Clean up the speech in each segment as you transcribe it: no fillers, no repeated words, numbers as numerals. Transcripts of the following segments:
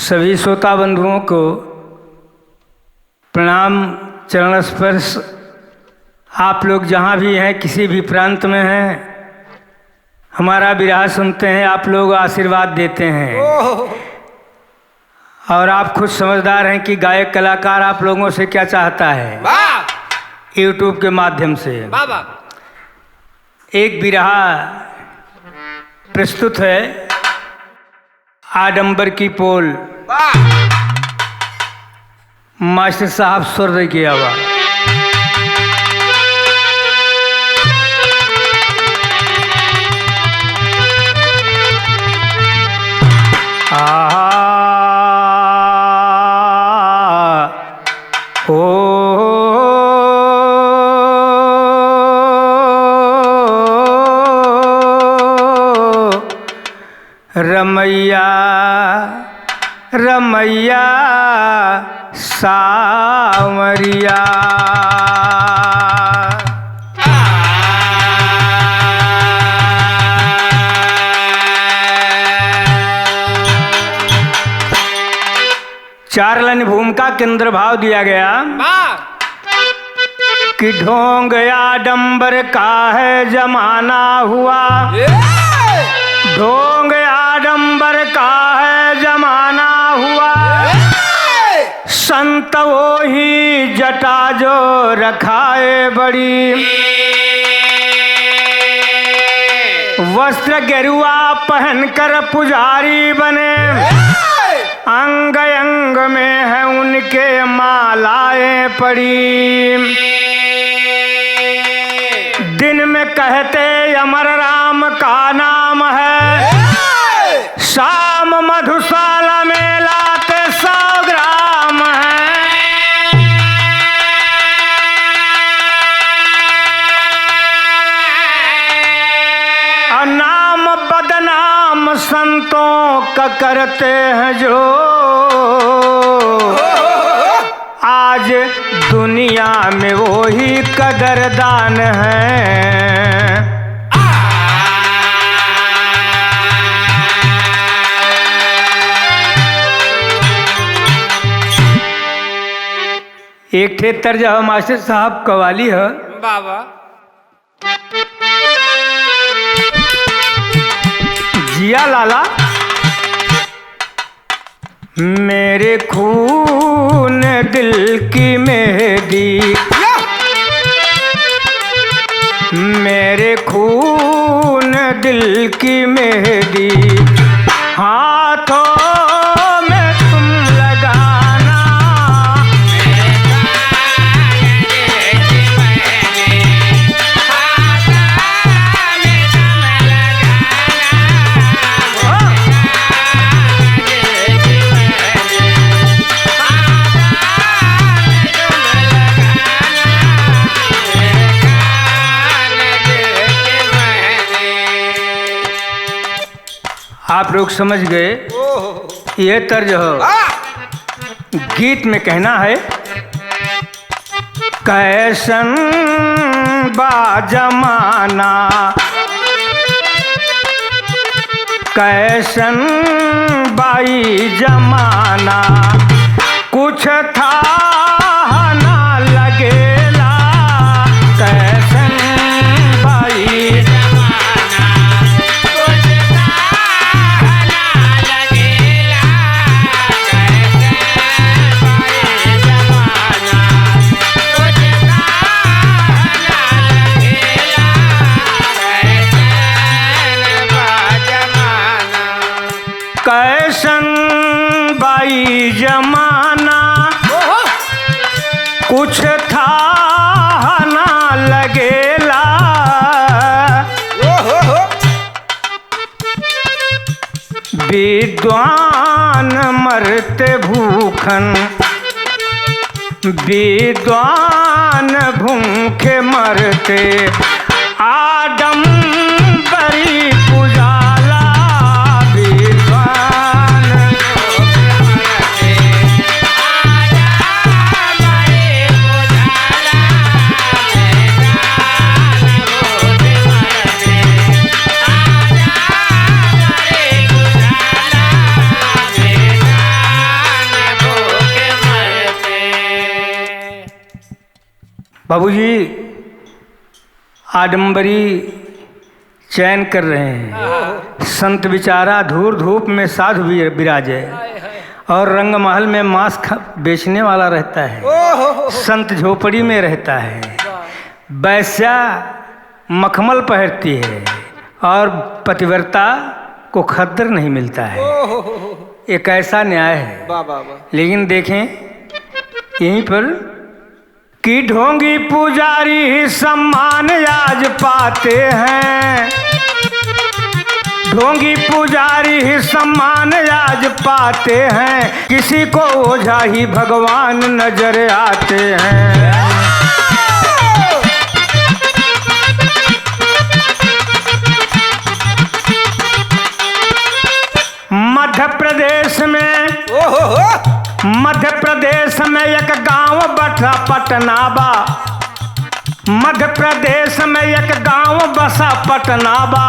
सभी श्रोता बंधुओं को प्रणाम, चरण स्पर्श। आप लोग जहाँ भी हैं, किसी भी प्रांत में हैं, हमारा विरह सुनते हैं, आप लोग आशीर्वाद देते हैं। और आप खुद समझदार हैं कि गायक कलाकार आप लोगों से क्या चाहता है। यूट्यूब के माध्यम से एक विरह प्रस्तुत है, आडंबर की पोल। मास्टर साहब स्वर दे किया हुआ। रमैया रमैया सावरिया, चार लाइन भूमिका के अंदर भाव दिया गया कि ढोंग आडंबर का है जमाना हुआ, ढोंग आडंबर का है जमाना हुआ, संत वो ही जटा जो रखाए बड़ी, वस्त्र गेरुआ पहनकर पुजारी बने, अंग अंग में है उनके मालाएं पड़ी, दिन में कहते अमर राम का नाम है, शाम मधुशाला में लाते 100 ग्राम है, नाम बदनाम संतों का करते हैं जो, आज दुनिया में वो ही कदरदान है। एक ठे तर्ज मास्टर साहब कवाली है बाबा। जिया लाला मेरे खून दिल की मेहंदी, मेरे खून दिल की मेहंदी, हाथों में तुम लगाना, आप लोग समझ गए। यह तर्ज हो, गीत में कहना है कैसन बा जमाना, कैसन बाई जमाना, कुछ था ना लगेला, कैसन बाई कैसन बाई जमाना, कुछ था ना लगेला, विद्वान मरते भूखन, विद्वान भूखे मरते, आडंबरी पुजाला, बाबूजी आडम्बरी चयन कर रहे हैं। संत बिचारा धूर धूप में साधु विराजे और रंग महल में मांस बेचने वाला रहता है। संत झोपड़ी में रहता है। वैश्या मखमल पहनती है और पतिव्रता को खद्दर नहीं मिलता है। एक ऐसा न्याय है। लेकिन देखें यहीं पर कि ढोंगी पुजारी सम्मान आज पाते हैं। ढोंगी पुजारी ही सम्मान आज पाते हैं। किसी को ओझा ही भगवान नजर आते हैं। मध्य प्रदेश में एक गांव बसा पटनाबा। मध्य प्रदेश में एक गांव बसा पटनाबा,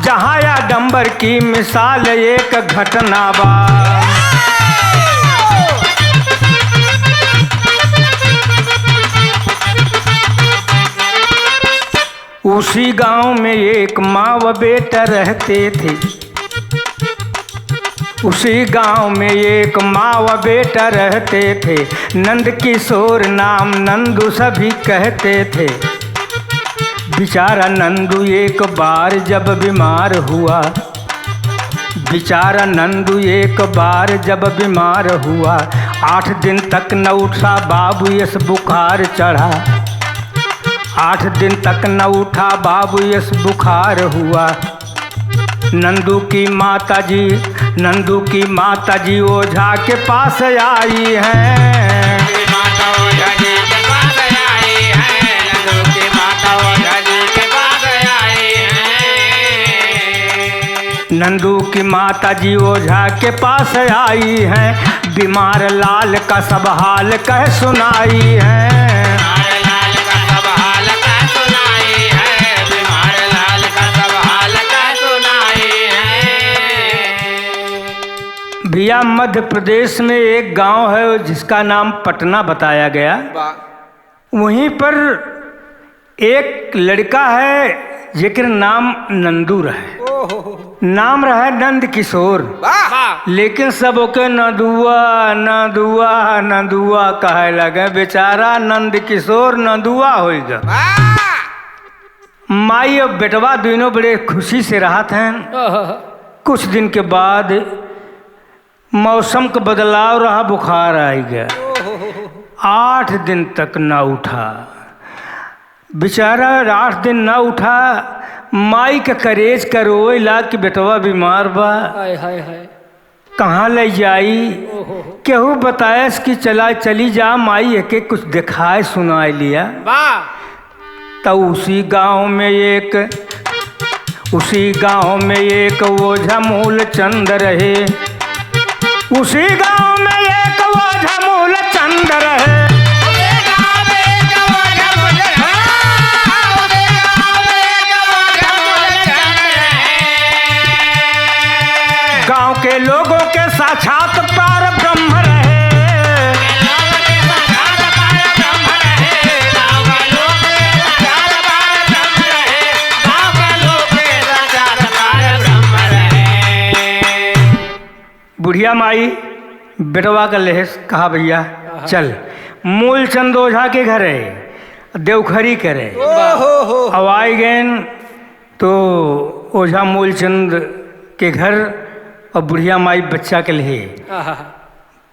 जहाँ आडंबर की मिसाल एक घटनाबा। उसी गांव में एक माँ व बेटा रहते थे। उसी गांव में एक माँ व बेटा रहते थे। नंद किशोर नाम नंदू सभी कहते थे। बेचारा नंदू एक बार जब बीमार हुआ। बेचारा नंदू एक बार जब बीमार हुआ। 8 दिन तक न उठा बाबू यस बुखार चढ़ा। 8 दिन तक न उठा बाबू यस बुखार हुआ। नंदू की माता जी ओझा के पास आई हैं। माता ओझा जी के पास आई है। नंदू की माता ओझा जी के पास आई है। नंदू की माता जी ओझा के पास आई हैं। बीमार लाल का सब हाल कह सुनाई है। भैया मध्य प्रदेश में एक गांव है जिसका नाम पटना बताया गया। वहीं पर एक लड़का है जिक्र नाम नंदू रहे। नाम रहे नंद किशोर। लेकिन सब ओके नदुआ नदुआ नदुआ कहे लगे। बेचारा नंद किशोर नदुआ होगा। माई और बेटवा दोनों बड़े खुशी से राहत हैं। कुछ दिन के बाद मौसम का बदलाव रहा, बुखार आ गया। 8 दिन तक ना उठा बेचारा। 8 दिन ना उठा। माई का करेज करोई ला कि बेटवा बीमार बा। कहाँ ले जाई। केहू बताया कि चली जा माई के कुछ दिखाए सुनाए लिया। तो उसी गांव में एक ओझा मूल चंद रहे। उसी गांव में एक ओझा मूल चंद रहे। गांव के लोगों के साक्षात पार ब्रह्म रहे। बुढ़िया माई बेटवा का लेहस कहा भैया चल मूलचंद ओझा के घर है देवखरी करे। अब आए गए तो ओझा मूलचंद के घर और बुढ़िया माई बच्चा के लिए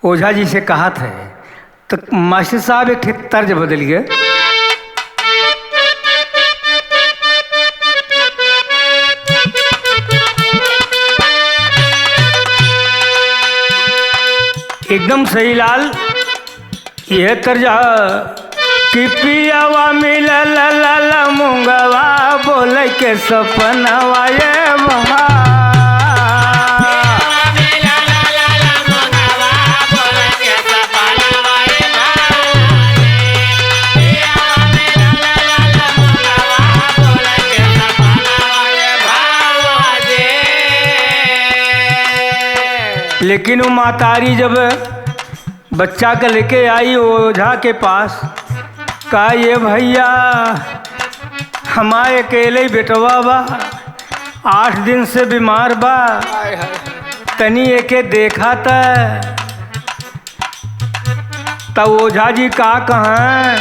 ओझा जी से कहा था। तो मास्टर साहब एक तर्ज बदल गए। एकदम सही लाल यह तर्जा कि पियावा मिलल लाला मुंगवा बोल के सपनवा ये बहा। लेकिन वो मातारी जब बच्चा का लेके आई ओझा के पास का ये भैया हमारे अकेले बेटवा बा 8 दिन से बीमार बा, तनी एके देखा त ओझा जी का कहाँ,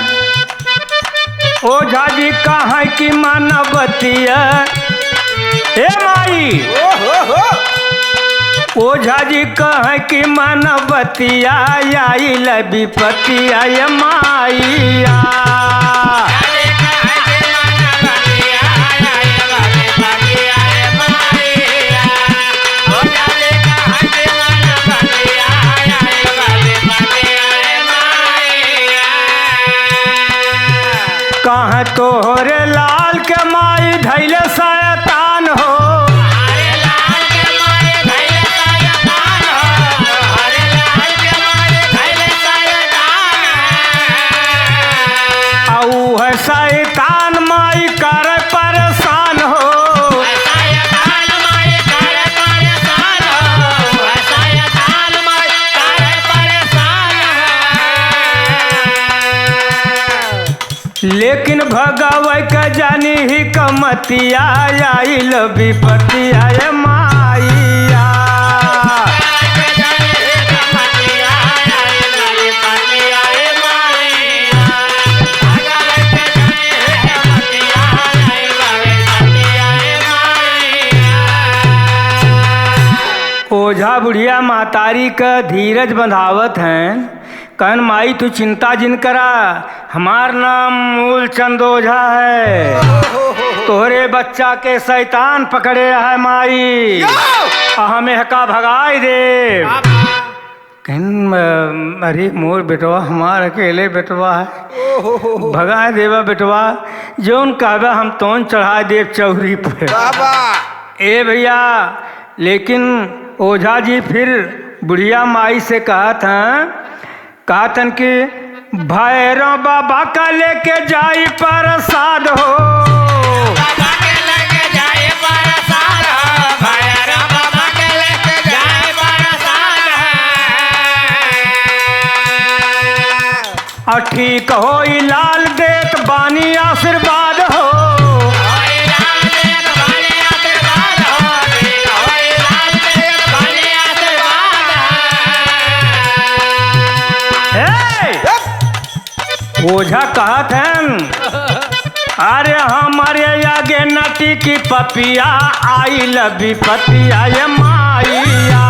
ओझा जी कहाँ की मानवतिया हे माई, ओझा जी कहाँ की मानवतिया आई विपतिया ये माइया। कहाँ तोहरे लाल के माई धैले शैतान हो, आऊ है शैतान माई कर परेशान हो। लेकिन भगवै का जानी ही कमतिया आइल विपतिया ये माइया। ओझा बुढ़िया महतारी का धीरज बंधावत हैं, कहन माई तू चिंता जिन करा, हमार नाम मूलचंद ओझा है, तोहरे बच्चा के शैतान पकड़े है माई, हमें का भगाई दे। कहन अरे मोर बेटवा हमार अकेले बेटवा है, भगा देवा बेटवा, जौन कहबा हम तोन चढ़ा देव चौरी पे। ए भैया, लेकिन ओझा जी फिर बुढ़िया माई से कहतन कि भैरव बाबा का लेके जाई प्रसाद हो, बाबा के लेके जाए प्रसाद हो, भैरव बाबा के लेके जाए प्रसाद हो। और ठीक हो लाल देत बानी आशीर्वाद हो, ओझा कहत हैं अरे हमारे आगे नटी की पपिया आई विपतिया ये माइया।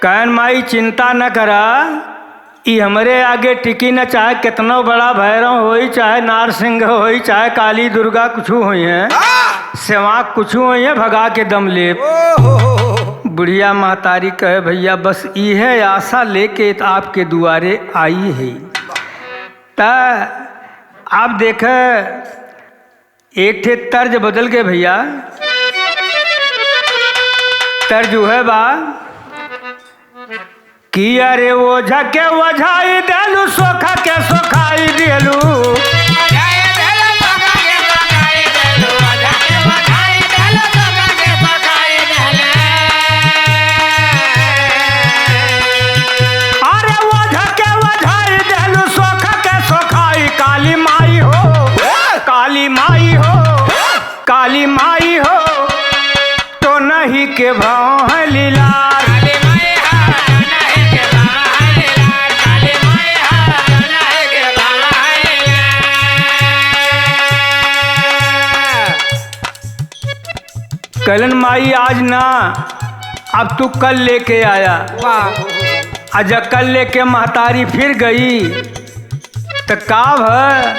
कहन माई चिंता न करा, ई हमरे आगे टिकी न, चाहे कितना बड़ा भैरव होई, चाहे नारसिंह होई, चाहे काली दुर्गा कुछ हुई है, सेवा कुछ हुई है, भगा के दम ले। बुढ़िया महतारी कहे भैया बस यह आशा लेके आपके दुआरे आई है। ता आप देख एक ठे तर्ज बदल के भैया, तर्ज है बा कि अरे ओझा के वझाई देलू, सोखा के सोखाई देलू, अरे ओझा के वझाई देलू, सोखा के सोखाई, काली माई हो, काली माई हो, काली माई हो, तो नहीं के भाव है लीलार। कलन माई आज ना, अब तू कल लेके आया, अजा कल लेके महतारी फिर गई, तो काव है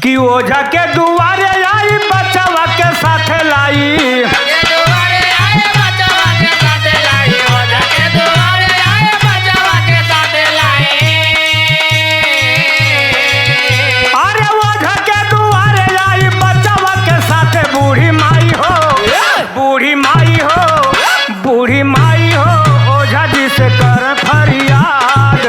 कि ओझा के दुआरे आई, बचवा के साथ लाई, अरे ओझा के दुआरे आई, बचवा के साथ बूढ़ी माई हो, बूढ़ी माई हो, बूढ़ी माई हो, ओझा जी से कर फरियाद,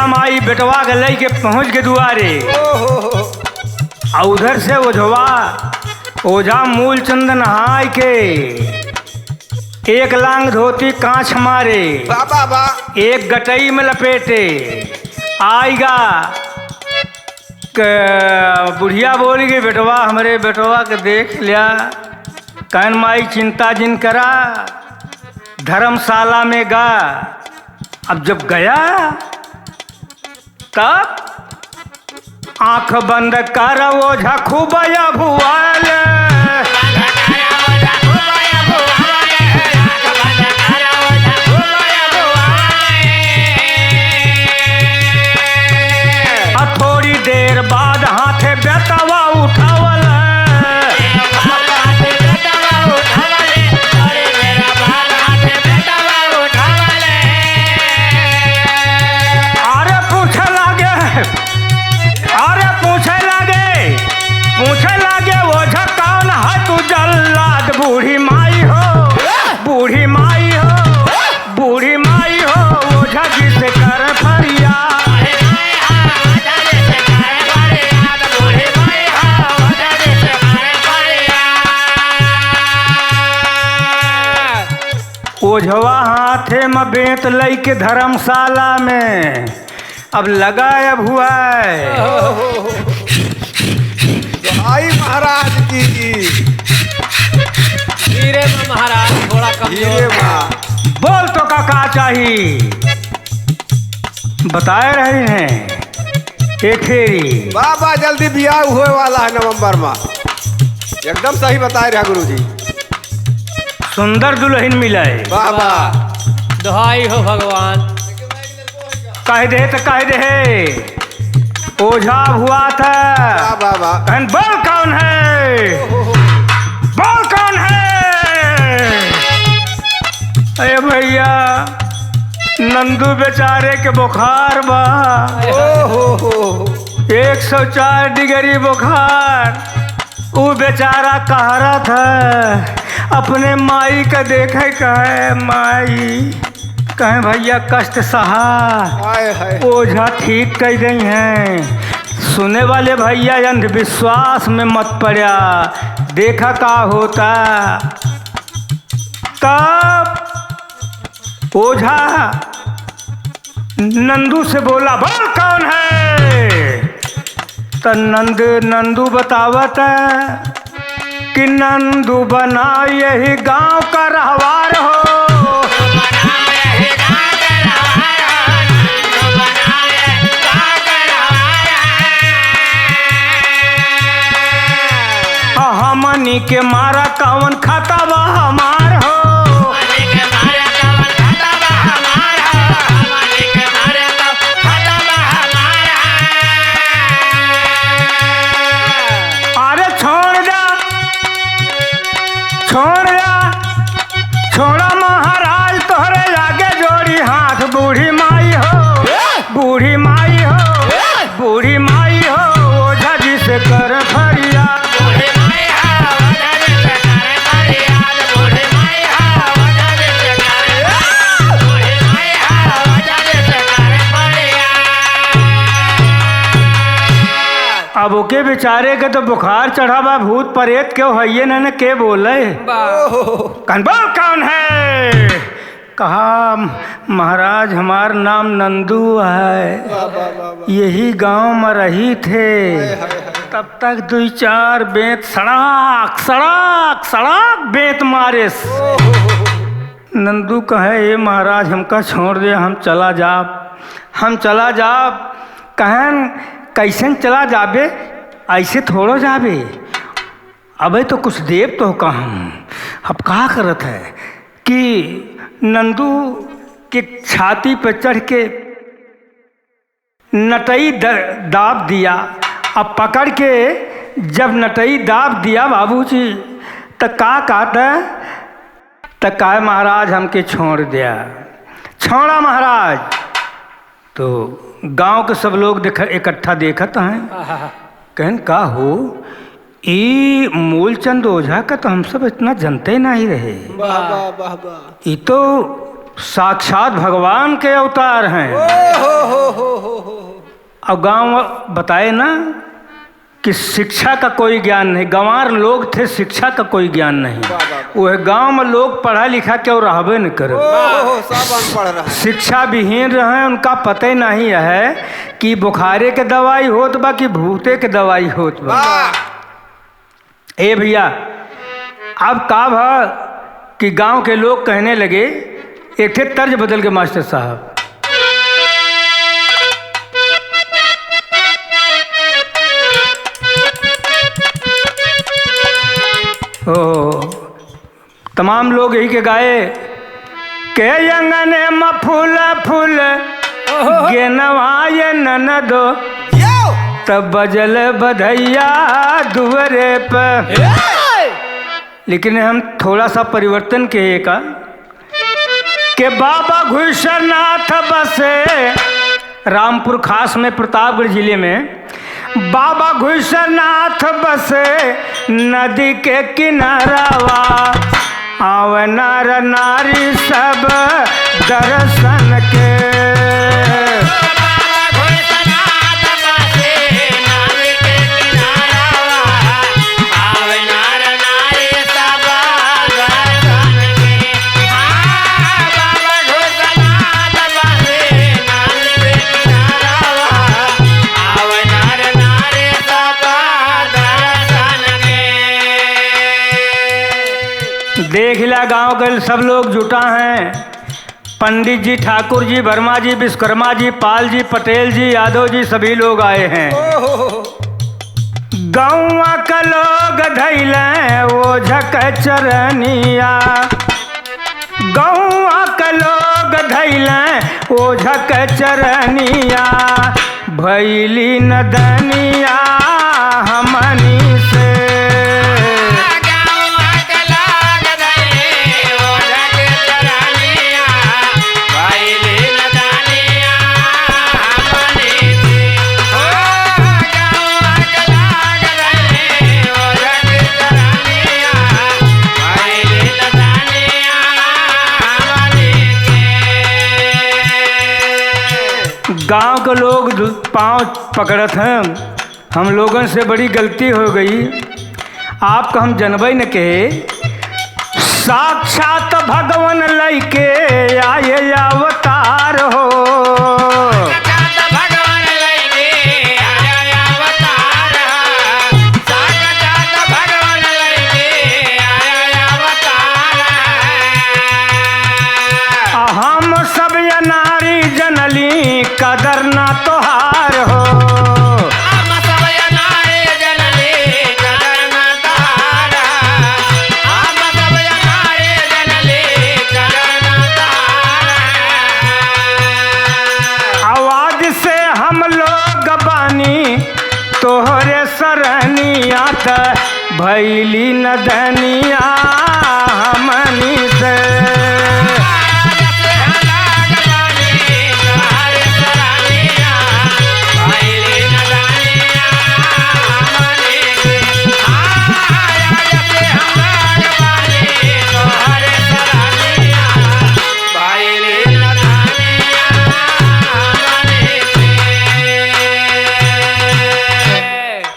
बुढ़िया माई बेटवा के लई के पहुंच के दुआरे। और उधर से ओझवा ओझा मूलचंद नहाय के एक लांग धोती कांच मारे, एक गटई में लपेटे आएगा। बुढ़िया बोली कि बेटवा हमारे बेटवा के देख लिया, कहन माई चिंता जिन करा, धर्मशाला में गा। अब जब गया तब आंख बंद कर ओझा खूबया भुआल। थोड़ी देर बाद हाथे बेटवा उठावल। पूछे लागे ओझा कौन है तू जल्लाद? बूढ़ी माई हो, बूढ़ी माई हो, बूढ़ी माई हो, ओझा जी से कर फरियाद। ओझवा हाथे में बेंत लई के धर्मशाला में अब लगा अब हुआ आई महाराज की हीरे में महाराज थोड़ा कमजोर है। बोल तो का चाहिए बताए रहे हैं। एक फेरी बाबा जल्दी ब्याह हुए वाला है नवंबर में, एकदम सही बताए रहे गुरुजी। सुंदर दुल्हन मिले बाबा दुहाई हो भगवान। कह दे तो कह दे ओझा हुआ था। बाबा बोल कौन है, बोल कौन है? अरे भैया नंदू बेचारे के बुखार बा, 104 डिग्री बुखार। वो बेचारा कह रहा था अपने माई का देखे, कहे माई, कहे भैया कष्ट सहा, ओझा ठीक कर गई हैं। सुने वाले भैया अंधविश्वास में मत पड़ा, देखा का होता। तब ओझा नंदू से बोला बोल कौन है? तो नंदू बतावत कि नंदू बना यही गांव का रहवार हो। हमनी के मारा कौन खाता बा हमार हो। अरे छोड़ जा, छोड़ जा, छोड़ा महाराज तोहरे आगे जोड़ी हाथ। बूढ़ी माई हो, बूढ़ी माई हो, बूढ़ी माई हो, ओझा जी से कर फरियाद। अब ओके बेचारे के तो बुखार चढ़ा बा, भूत प्रेत क्यों है न के बोले। बोल कौन है? कहा महाराज हमार नाम नंदू है, यही गांव में रही थे। तब तक 2-4 बेंत सड़ाक सड़ाक सड़ाक बेंत मारे। नंदू कहे ये महाराज हमका छोड़ दे, हम चला जाब। कहन कैसे चला जाबे, ऐसे थोड़ो जाबे, अबे तो कुछ देव तो कहूँ। अब कहा करत है कि नंदू के छाती पर चढ़ के नटई दाब दिया। अब पकड़ के जब नटई दाब दिया बाबूजी, तो का कहता तो कहे महाराज हमके छोड़ दिया। छोड़ा महाराज। तो गांव के सब लोग इकट्ठा देखत हैं, कहन का हो ये मूलचंद ओझा का तो हम सब इतना जानते नहीं रहे। ये तो साक्षात भगवान के अवतार हैं। अब गांव बताए ना कि शिक्षा का कोई ज्ञान नहीं, गंवार लोग थे, शिक्षा का कोई ज्ञान नहीं। वह गांव में लोग पढ़ा लिखा के और रहबे न करे, सब अनपढ़ रहा। शिक्षा विहीन रहे। उनका पता ही नहीं है कि बुखारे के दवाई होत बा कि भूते के दवाई होत बा। ए भैया, अब का भा कि गांव के लोग कहने लगे, एक थे तर्ज बदल के मास्टर साहब, तमाम लोग यही के गाए के अंगने में फूल फूल गेनवाए ननदो, तब बजल बधैया दुवरे पर। लेकिन हम थोड़ा सा परिवर्तन किए का कि बाबा घुसनाथ बसे रामपुर खास में प्रतापगढ़ जिले में, बाबा घुसनाथ बसे नदी के किनारावा, आव नर नारी सब दर्शन के। देख लिया गांव के सब लोग जुटा हैं, पंडित जी, ठाकुर जी, वर्मा जी, विश्वकर्मा जी, पाल जी, पटेल जी, यादव जी, सभी लोग आए हैं। गाँव का लोग धैले वो झक चरनिया, गाँव का लोग धैले वो झक चरनिया, भैली नदनिया हमनी से। गांव के लोग पाँव पकड़त हैं, हम लोगों से बड़ी गलती हो गई। आपका हम जनबई न कहे, साक्षात भगवान लैके आए अवतार हो। हम सब या नारी जनली कदर ना तोहार हो। आवाज से हम लोग बानी तोहरे सरनिया, त भैली नदनिया हमनी से।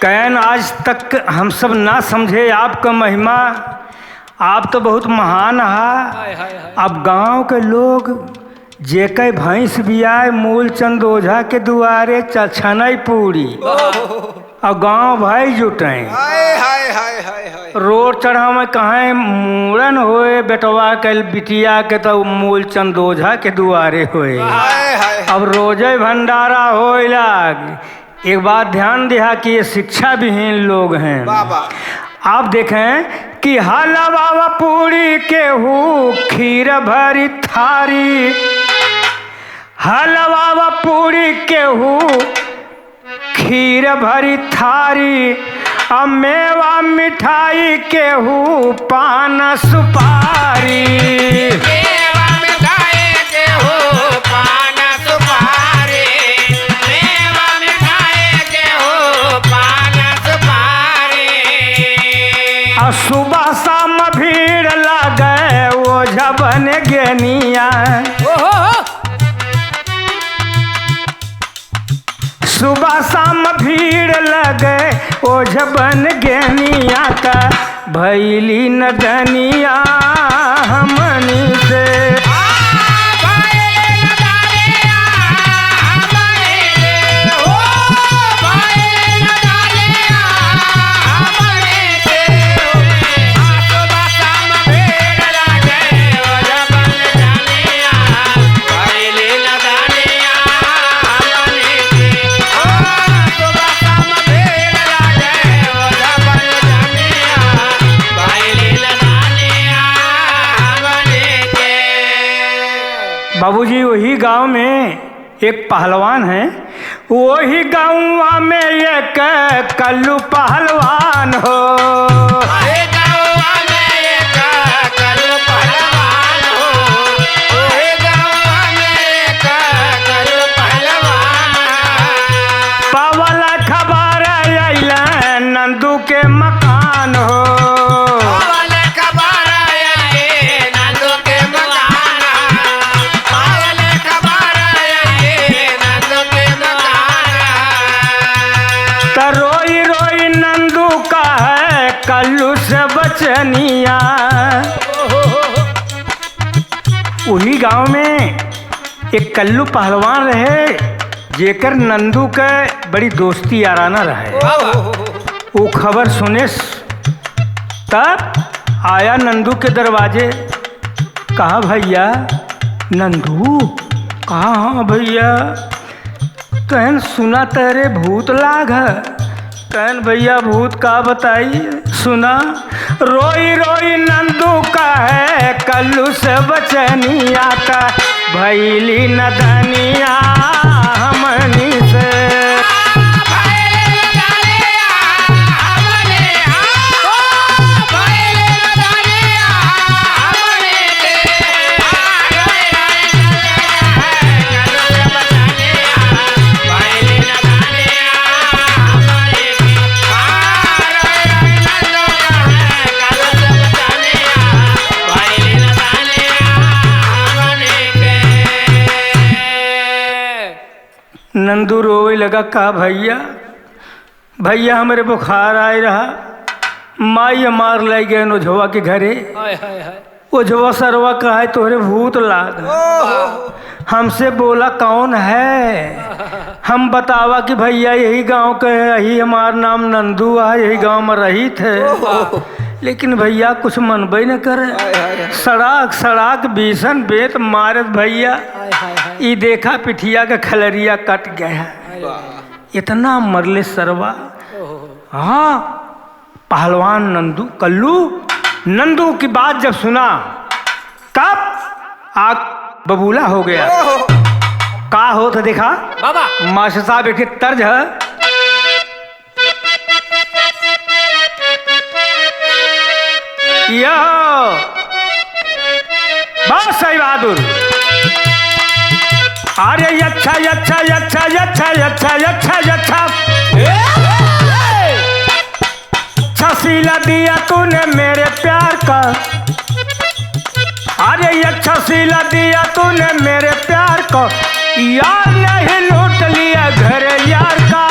कैन आज तक हम सब ना समझे आपका महिमा, आप तो बहुत महान है। अब गांव के लोग जेके भैंस भी आए मूलचंद ओझा के दुआरे छनई पूरी, और गांव भाई जुटाए रोड चढ़ा में कहाँ मूड़न होए बेटवा के बिटिया के, तो मूलचंद ओझा के दुआरे होए। अब रोजे भंडारा होए लाग। एक बात ध्यान दिया कि ये शिक्षा विहीन लोग हैं। आप देखें कि हलवा पूरी के हूँ खीर भरी थारी, हलवा पूरी के हूँ खीर भरी थारी, अब मेवा मिठाई के हूँ पान सुपारी। सुबह शाम भीड़ लगे ओझ ओझा बन गेनिया। सुबह शाम भीड़ लगे ओझा बन गेनिया का भैली नदनिया हमनी से। बाबूजी वही गांव में एक पहलवान है, वही गांव में एक कल्लू पहलवान हो। पावल खबर अइला नंदू के मकान हो। रोई रोई नंदू का है कल्लू से बचनिया। उही गांव में एक कल्लू पहलवान रहे जेकर नंदू के बड़ी दोस्ती याराना रहे। वो खबर सुने तब आया नंदू के दरवाजे। कहा भैया नंदू। कहा हाँ भैया। कहन सुना तेरे भूत लाग है। कहन भैया भूत का बताई। सुना रोई रोई नंदू का है कल्लू से बचनिया का भैली नदनिया हमनी से। नंदू रोवे लगा। कहा भैया भैया हमारे बुखार आए रहा। माई मार ले गए ओझवा के घरे। ओझवा सरवा कहा तोहरे भूत लाग। हमसे बोला कौन है। हम बतावा कि भैया यही गांव के है, यही हमार नाम नंदू है, यही गांव में रही थे। लेकिन भैया कुछ मनबे न करे। सड़ाक सड़ाक बीसन बेत मारत भैया। ई देखा पिठिया का खलरिया कट गया। इतना मरले सरवा। हाँ पहलवान नंदू कल्लू नंदू की बात जब सुना तब आग बबूला हो गया। का हो तो देखा बाबा मास्टर साहब एक तर्ज है। यो बहुत सही बहादुर। अरे अच्छा अच्छा अच्छा अच्छा अच्छा अच्छा अच्छा अच्छा सीला दिया तूने मेरे प्यार का। अरे अच्छा सीला दिया तूने मेरे प्यार को। यार नहीं लूट लिया घर यार का।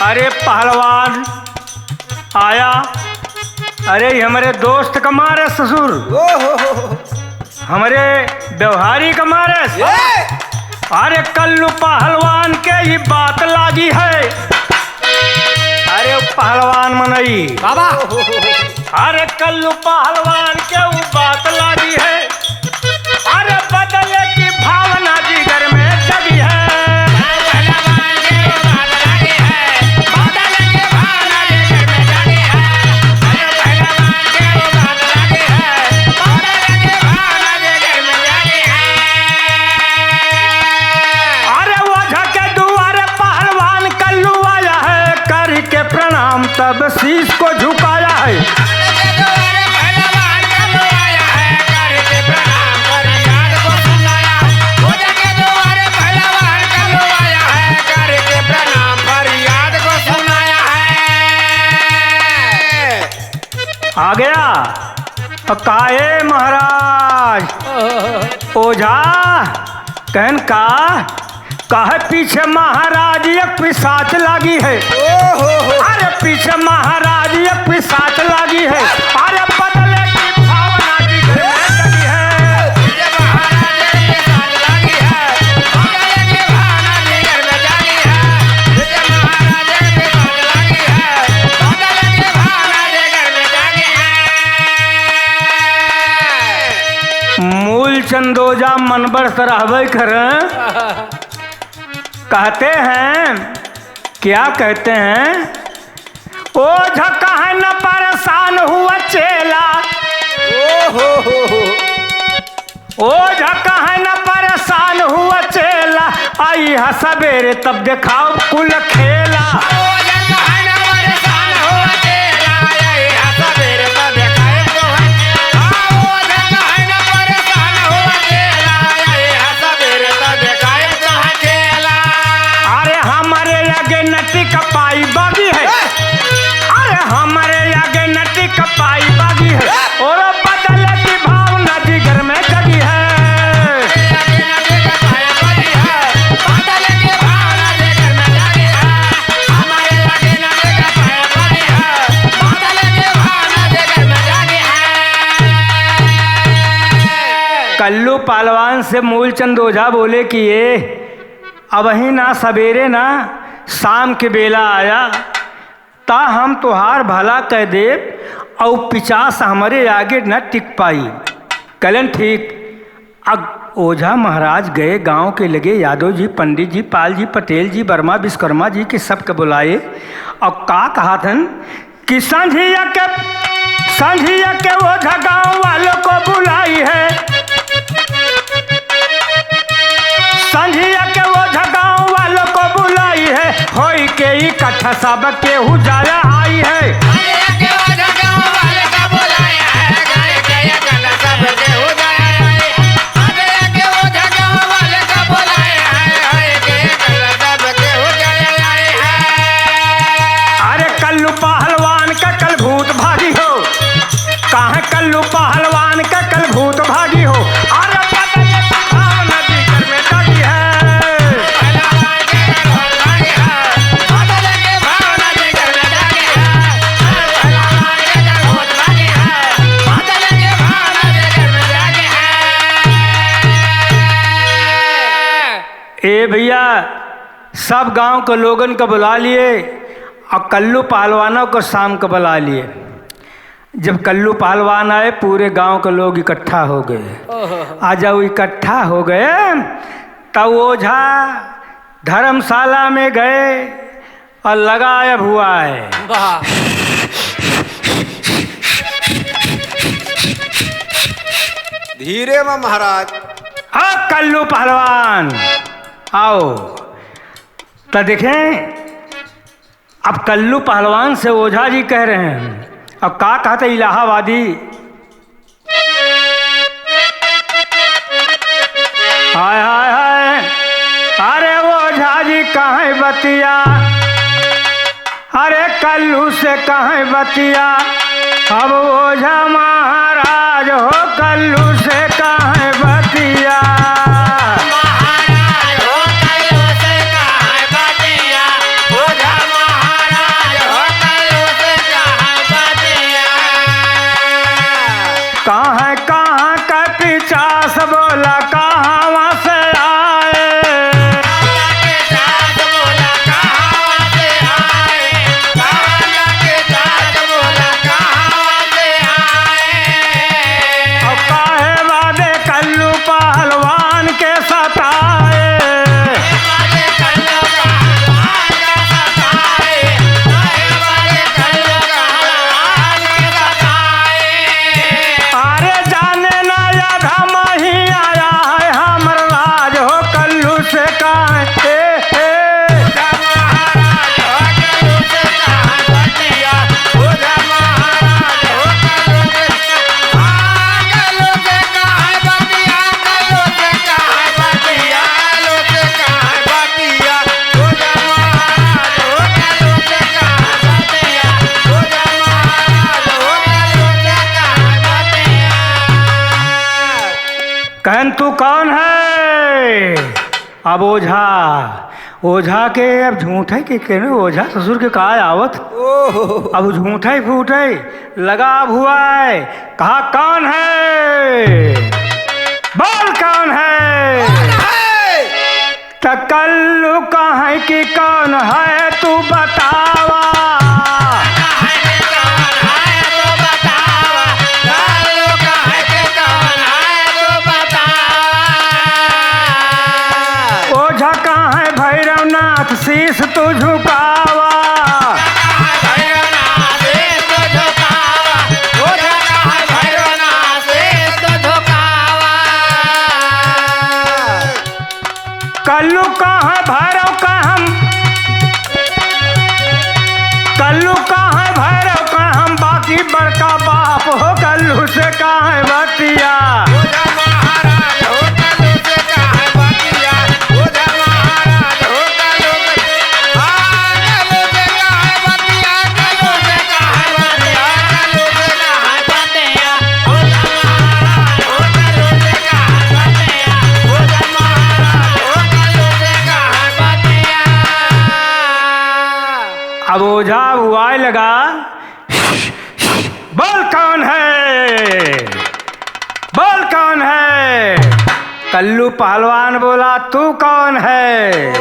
अरे पहलवान आया। अरे हमारे दोस्त का मारे ससुर, हमारे व्यवहारी का मारे। अरे कल्लू पहलवान के ही बात लागी है। अरे पहलवान मनई बाबा अरे कल्लू पहलवान के वो बात लागी है। अरे बदले की भावना जिगर में जगी है। तब शीश को झुकाया है। काहे महाराज ओझा कहन का कहे पीछे महाराज एक पिशाच लागी है। अरे पीछे महाराज एक पिशाच लागी है। अरे बदले की भावना की लगी है। मूल चंदोजा मनबर सराहबे कर कहते हैं, क्या कहते हैं, ओझा कहे न परेशान हुआ चेला। ओझा कहे न परेशान हुआ चेला, आई हा सवेरे तब दिखाओ कुल खेला। कपाई बागी है। अरे हमारे आगे नटी कपाई बागी है और बदले की भावना जिगर में जगी है। कल्लू पहलवान से मूलचंद ओझा बोले कि ये अब ही ना सवेरे ना शाम के बेला आया ता हम तुहार भला कह दे और पिचास हमारे आगे न टिक पाई। कलन ठीक। अब ओझा महाराज गए गांव के लगे यादव जी, पंडित जी, पाल जी, पटेल जी, वर्मा विश्वकर्मा जी के सबके बुलाए और का कहा थन कि संझिया के ओझा गाँव वालों को बुलाई है। संझिया के ओझा गाँव वालों को बुलाई है। होई के इकट्ठा सब केहू जाया आई है। अरे कल्लू पहलवान का कल भूत भागी हो। कहाँ कल्लू पहलवान का कल भूत भागी हो। अरे ए भैया सब गांव के लोगन को बुला लिए और कल्लू पहलवानों को शाम को बुला लिए। जब कल्लू पहलवान आए पूरे गांव के लोग इकट्ठा हो गए। आ जब इकट्ठा हो गए तब ओझा धर्मशाला में गए और लगाया हुआ है। धीरे में महाराज। हाँ कल्लू पहलवान आओ तो देखें। अब कल्लू पहलवान से ओझा जी कह रहे हैं। अब का कहते इलाहाबादी। हाय हाय हाय। अरे ओझा जी कहाँ बतिया। अरे कल्लू से कहाँ बतिया। अब ओझा महाराज हो कल्लू से कहाँ बतिया। कहाँ कहाँ का पिचास बोला कहाँ से आए। अब काहे वादे कल्लू पहलवान के सताए। अरे कहन तू कौन है? अब ओझा ओझा के अब झूठे के कहने ओझा ससुर के कहा आवत। अब झूठे फूटे लगा हुआ है, कहा कौन है? बोल कौन है? तकल्लु कहाँ कि कौन है तू बतावा। ओझा कहाँ है भैरवनाथ शीश तू झुकावा। कल्लू कहाँ भैरव का हम, कल्लू कहाँ भैरव का हम, बाकी बड़का बाप हो कल्लू से कहाँ है बतिया। अब ओझा बुआए लगा, बोल कौन है? बोल कौन है? कल्लू पहलवान बोला तू कौन है?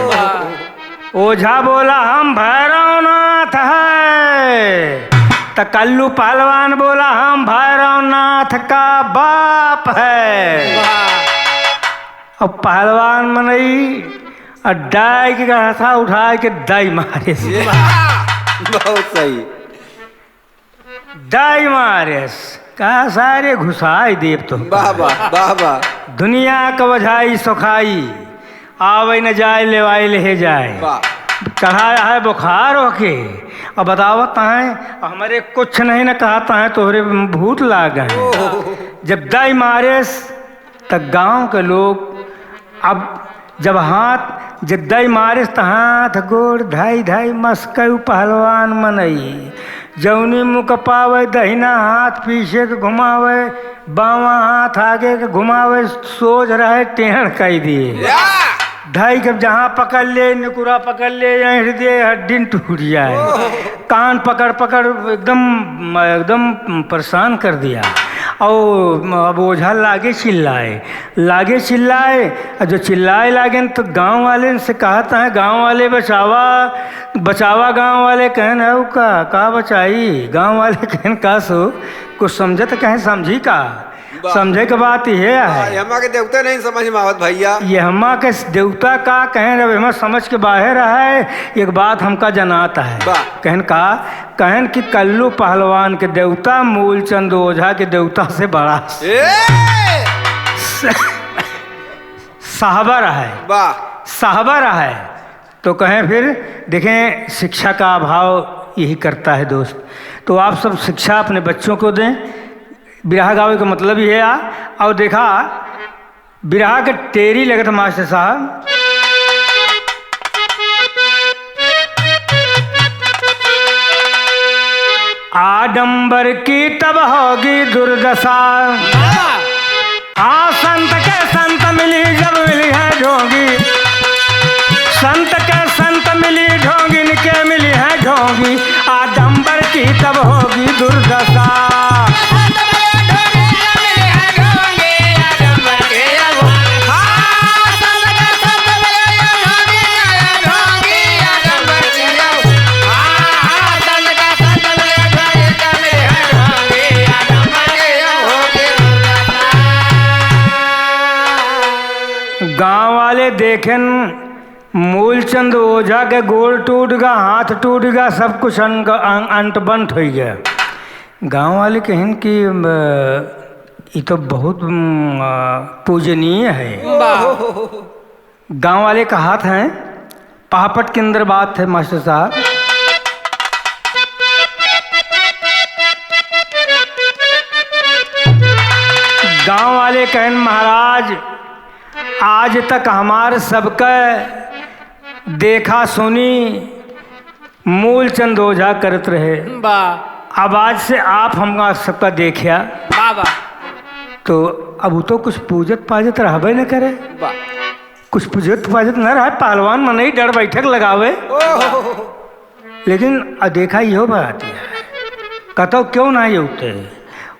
ओझा बोला हम भैरवनाथ है। तो कल्लू पहलवान बोला हम भैरवनाथ का बाप है। अब पहलवान मनई डाई के गहसा उठा के दाई मारे से। बहुत सही। दाई मारे कहा सारे घुसाई देव तो वाह वाह वाह वाह। दुनिया का वझाई सुखाई, आवे न जाए लेवाई ले जाए। वाह। चढ़ाया है बुखार होके, अब बतावत है हमारे कुछ नहीं न कहता है तोहरे भूत लाग गए। जब दाई मारे तब गांव के लोग अब जब हाथ जद्दाई मारिस त हाथ गोड़ धाई धाई मस्कऊ पहलवान मनई। जौनी मुँह कपावे दहिना हाथ पीछे के घुमावे, बावा हाथ आगे के घुमावे, सोच रहे टेढ़ कई दिए। ढाई कब जहाँ पकड़ ले निकुरा पकड़ ले हृदय हड्डी टूट जाए। कान पकड़ पकड़ एकदम एकदम परेशान कर दिया। और अब ओझा लागे चिल्लाए और जो चिल्लाए लागे तो गांव वाले से कहता है गांव वाले बचावा बचावा। गांव वाले कहन है का बचाई। गांव वाले कहन का सो कुछ समझे तो कहें समझी का। समझे के बात ये है यमा के देवता नहीं समझ में आवत भैया। ये हमा के देवता का कहें अब हम समझ के बाहर है। एक बात हमका जनाता है कहन कि कल्लू पहलवान के देवता मूलचंद ओझा के देवता से बड़ा साहबर है। वाह। साहबर है तो कहें फिर देखें शिक्षा का अभाव यही करता है दोस्त। तो आप सब शिक्षा अपने बच्चों को दें। बिरहा गावे का मतलब ही है और देखा बिरहा के टेरी लगत मास्टर साहब। आडंबर की तब होगी दुर्दशा, संत के संत मिली जब मिली है ढोंगी। संत के संत मिली ढोंगी के मिली है ढोंगी। आडंबर की तब होगी दुर्दशा। गांव वाले देखें मूलचंद ओझा के गोल टूट गया, हाथ टूट गया, सब कुछ अंट बंट हो गया। गांव वाले कहें कि ये तो बहुत पूजनीय है। गांव वाले का हाथ है पापट के अंदर बात है मास्टर साहब। गांव वाले कहें महाराज आज तक हमारे सबका देखा सुनी मूलचंद ओझा करत रहे। अब आज से आप हमका सबका देखिया। तो अब वो तो कुछ पूजत पाजत रहबे न करे, वाह कुछ पूजत पाजत न रहे, पहलवान मन ही डर बैठक लगावे। लेकिन देखा यो बात है, कतो क्यों ना ये उठते,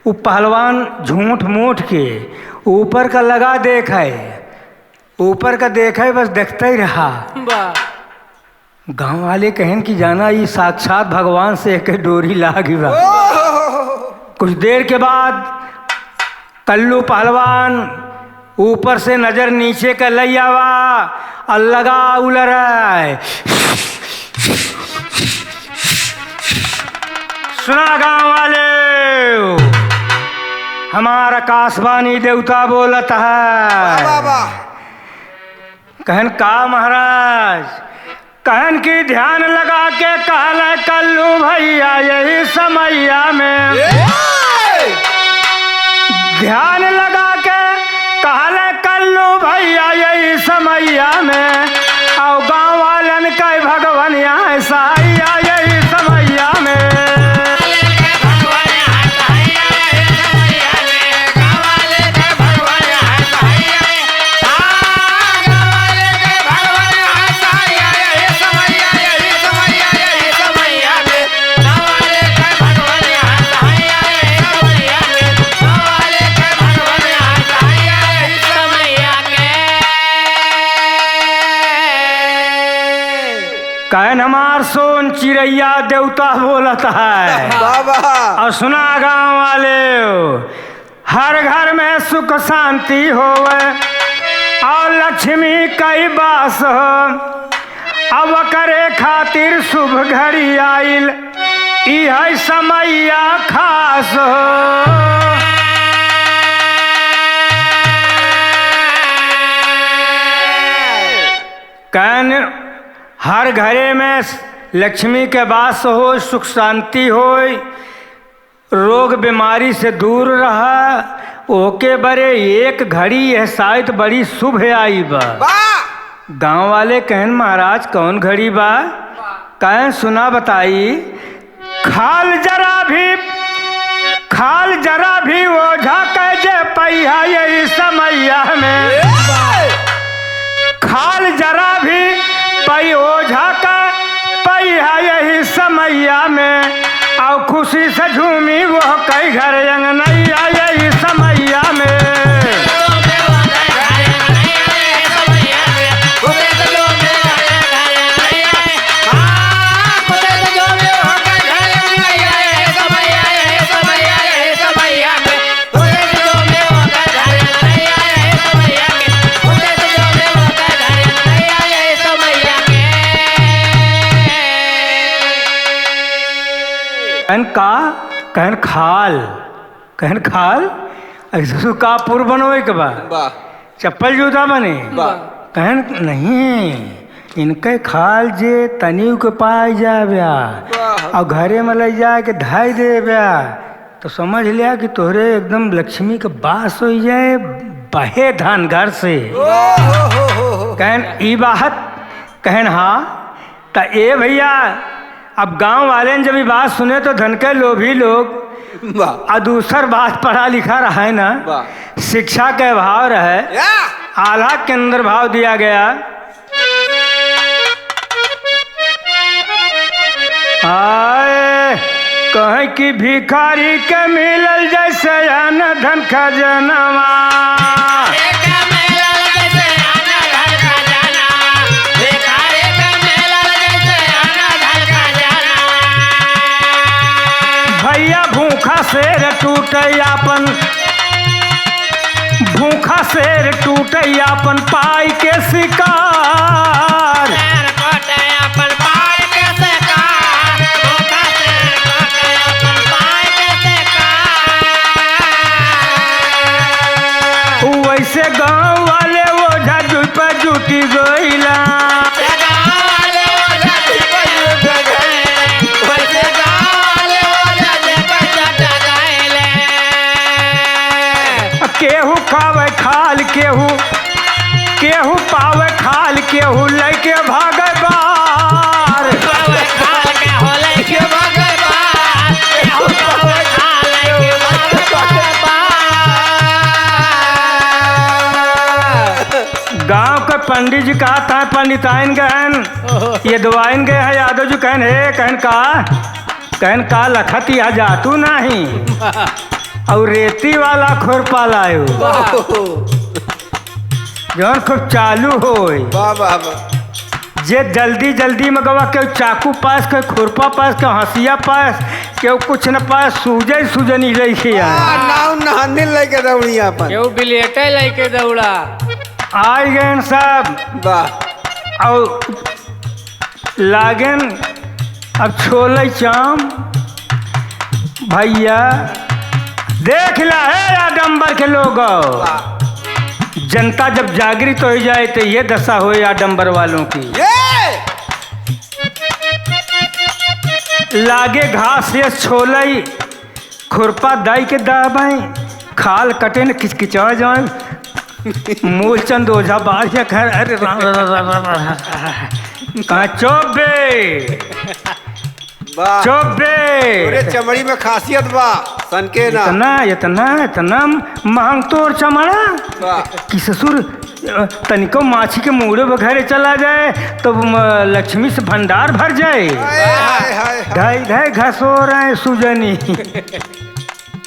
वो पहलवान झूठ मूठ के ऊपर का लगा देखा है, ऊपर का देखा है, बस देखता ही रहा। गांव वाले कहन कि जाना ये साक्षात भगवान से एक डोरी लागी बा। कुछ देर के बाद कल्लू पहलवान ऊपर से नजर नीचे कर लई आवा और लगा उलराय। सुना गांव वाले, हमारा कासवानी देवता बोलत है। वाह वाह कहन का महाराज, कहन की ध्यान लगा के कहला कल्लू भैया यही समैया में, ध्यान लगा के कहला कल्लू भैया यही समैया में, और गाँव वालन कई भगवान यहाँ साइया यही समैया में। कहन हमार सोन चिड़ैया देवता बोलता है। वाह और सुना गांव वाले, हर घर में सुख शांति होवे और लक्ष्मी कई बास हो, अब करे खातिर शुभ घड़ी आइल यह समैया खास हो। कहन हर घरे में लक्ष्मी के वास हो, सुख शांति हो, रोग बीमारी से दूर रहा, ओके बरे एक घड़ी है शायद बड़ी शुभ आई बा। गांव वाले कहन महाराज कौन घड़ी बा? कहन सुना बताई, खाल जरा भी ओझा कह जे पैया यही समैया में, खाल जरा भी पई ओझा का पैया यही समैया में, और खुशी से झूमी वो कई घर अंगनैया यही समैया में। कहन खाल ऐसा का पुर बनोए के बा, चप्पल जूता बने। कहन नहीं, इनके खाल जे तनिव के पाए जाव्या और घरे में ले जा के धाई दे ब्या, तो समझ लिया कि तोहरे एकदम लक्ष्मी के बास हो जाए, बहे धान घर से। कहन ई बात, कहन हाँ तो ए भैया, अब गांव वाले ने जब ये बात सुने तो धन के लोभी लोग, और दूसर बात पढ़ा लिखा रहा है ना, शिक्षा के अभाव रहे, आल्हा के अंदर भाव दिया गया। आए कहे कि भिखारी के मिलल जैसे अन्न धन खजनवा, भैया भूखा शेर टूटे अपन पाई के शिकार, वैसे गांव वाले ओझा पे जुटी गईला, केहू खावे खाल, केहू पावे खाल, केहू लेके भागे बार। पंडित जी कहा था पंडिताइन गहन ये दवाइन गए है यादव जी कहन हे कहन का लखत या जातू नहीं और रेती वाला खुरपा लायो जौन खूब चालू हो वाह वाह वाह जे जल्दी जल्दी में गवा के चाकू पास के खुरपा पास के हंसिया पास के कुछ न पास सूजे सूजनी रही नाव नहाने लेके दौड़िया अपन केहू बिलेटे लेके दौड़ा आई गए सब वाह और लागन अब छोले चाम भैया देख ला है आडम्बर के लोग जनता जब जागृत हो जाए तो ये दशा हो आडम्बर वालों की लागे घास से छोले खुरपा दाई के दाबाई खाल कटे न किचकिचा जाए मूलचंद ओझा बाहर या घर अरे कहाँ चौबे वाह चौबे पूरे चमड़ी में खासियत बा सन के ना इतना महंग तोर चमड़ा वाह कि ससुर तनिको माछी के मुड़े बघरे चला जाए तो लक्ष्मी से भंडार भर जाए हाय हाय ढाई ढाई घसो रहे सुजनी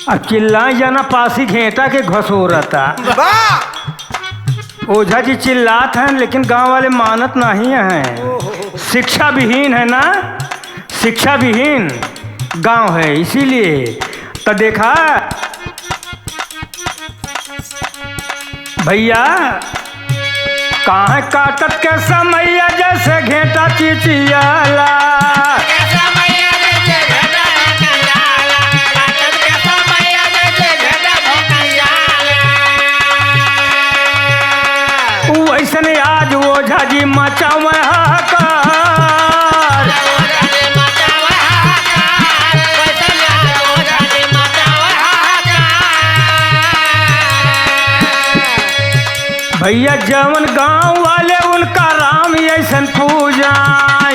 अब चिल्लाए जाना पासी घेंटा के घसो रहता वाह ओझा जी चिल्लात हैं लेकिन गांव वाले मानत नहीं हैं शिक्षा विहीन है ना शिक्षा विहीन गांव है इसीलिए तो देखा भैया कहाँ काटत के समैया जैसे घेंटा चिचियाला वैसन आज ओझा जी मचावे हाहाकार भैया जवन गांव वाले उनका राम ऐसन पूजाए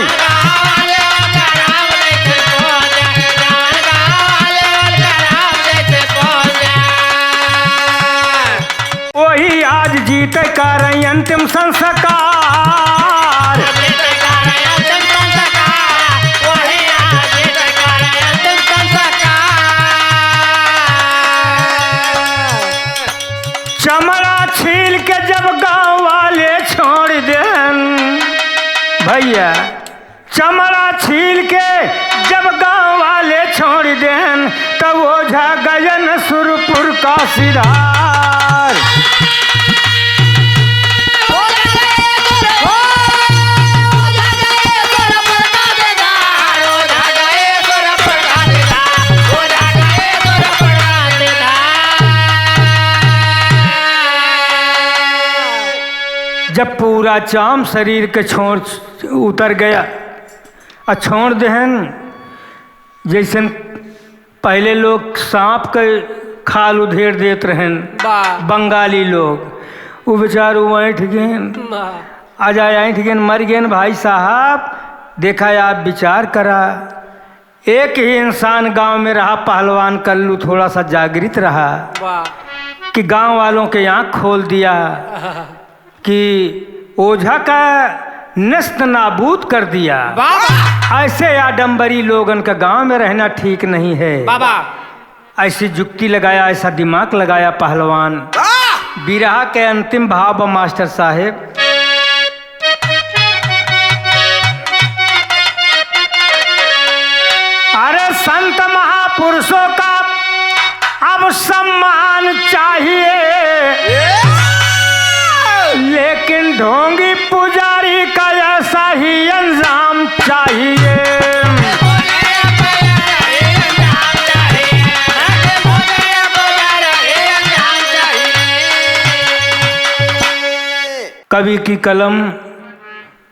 वही आज जीते कर अंतिम संस्कार चमड़ा छील के जब गांव वाले छोड़ देन भैया चमड़ा छील के जब गांव वाले छोड़ देन तब ओझा गजन सुरपुर का सिधार जब पूरा चाम शरीर के छोड़ उतर गया और छोड़ देहन जैसन पहले लोग सांप के खाल उधेड़ देत रहन बंगाली लोग वो बेचारू ऐंठ गेन आ जाए ऐंठ गेन मर गेन भाई साहब देखा आप विचार करा एक ही इंसान गांव में रहा पहलवान कल्लू थोड़ा सा जागृत रहा कि गांव वालों के आँख खोल दिया कि ओझा का नस्त नाबूद कर दिया ऐसे आडम्बरी लोगन का गांव में रहना ठीक नहीं है बाबा ऐसी जुक्ति लगाया ऐसा दिमाग लगाया पहलवान बिरहा के अंतिम भाव मास्टर साहेब अरे संत महापुरुषों का अब सम्मान चाहिए लेकिन ढोंगी पुजारी का ऐसा ही अंजाम चाहिए कवि की कलम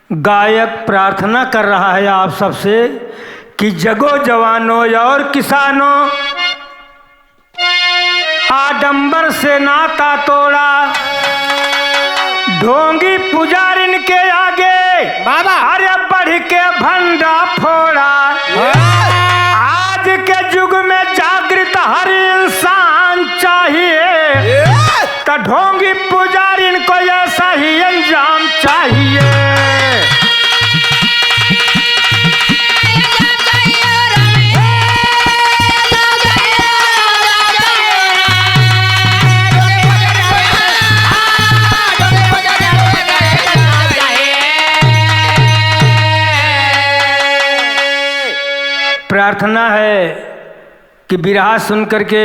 गायक प्रार्थना कर रहा है आप सबसे कि जगो जवानों और किसानों आडंबर से नाता तोड़ा ढोंगी पुजारिन के आगे बाबा अरे बढ़ के भंडा फोड़ा आज के युग में जागृत हर इंसान चाहिए तो ढोंगी पुजारिन को ऐसा ही अंजाम चाहिए। प्रार्थना है कि बिरहा सुन करके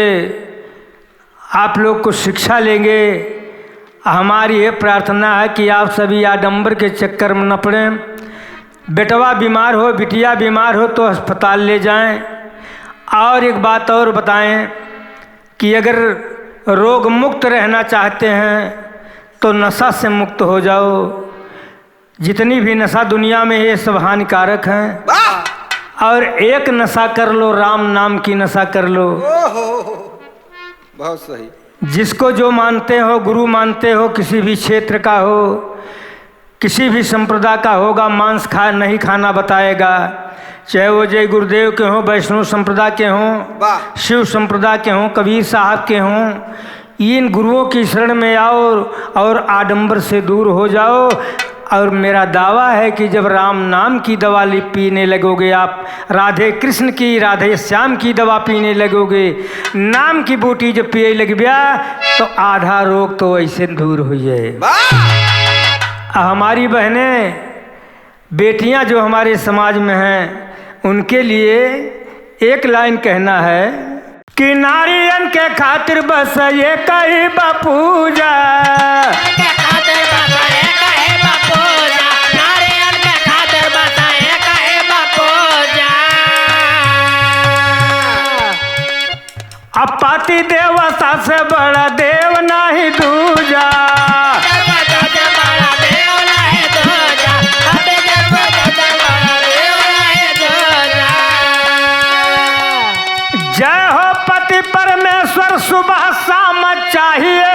आप लोग को शिक्षा लेंगे। हमारी ये प्रार्थना है कि आप सभी आडंबर के चक्कर में न पड़ें। बेटवा बीमार हो, बिटिया बीमार हो तो अस्पताल ले जाएं। और एक बात और बताएं कि अगर रोग मुक्त रहना चाहते हैं तो नशा से मुक्त हो जाओ। जितनी भी नशा दुनिया में ये सब हानिकारक हैं। और एक नशा कर लो, राम नाम की नशा कर लो। बहुत सही। जिसको जो मानते हो, गुरु मानते हो, किसी भी क्षेत्र का हो, किसी भी संप्रदाय का होगा, मांस नहीं खाना बताएगा। चाहे वो जय गुरुदेव के हों, वैष्णव संप्रदाय के हों, शिव संप्रदाय के हों, कबीर साहब के हों, इन गुरुओं की शरण में आओ और आडंबर से दूर हो जाओ। और मेरा दावा है कि जब राम नाम की दवा पीने लगोगे, आप राधे कृष्ण की, राधे श्याम की दवा पीने लगोगे, नाम की बूटी जब पिए लग गया तो आधा रोग तो ऐसे दूर हो जाए। हमारी बहनें, बेटियां जो हमारे समाज में हैं, उनके लिए एक लाइन कहना है कि नारियन के खातिर बस ये कही बापूजा, अब पाती देवता से बड़ा देव नहीं दूजा। जय हो पति परमेश्वर सुबह शाम चाहिए,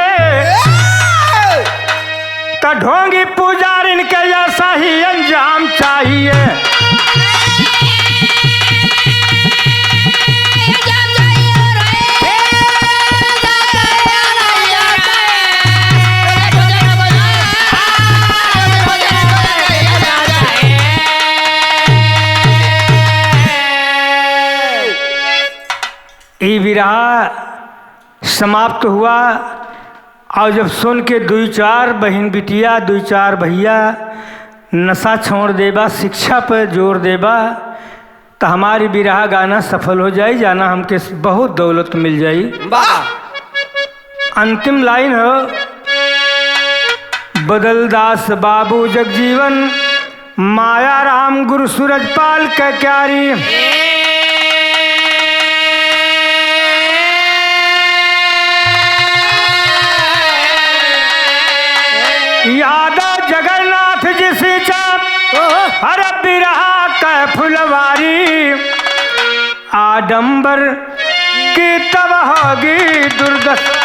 तो ढोंगी पुजारिन के जैसा ही अंजाम चाहिए। ये विरहा समाप्त हुआ। और जब सुन के 2-4 बहन बिटिया, 2-4 भैया नशा छोड़ देबा, शिक्षा पर जोर देबा, तो हमारी विरहा गाना सफल हो जाए, जाना हमके बहुत दौलत मिल जाई। अंतिम लाइन हो, बदलदास बाबू जगजीवन, माया राम गुरु सूरजपाल का क्यारी। यादव जगन्नाथ जी सी चाप, हर बिरहा का फुलवारी, आडंबर की तब होगी दुर्दशा,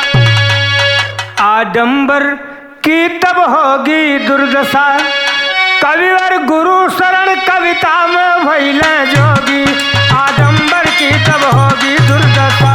आडंबर की तब होगी दुर्दशा। कविवर गुरु शरण कविता में भइले जोगी, आडंबर की तब होगी दुर्दशा।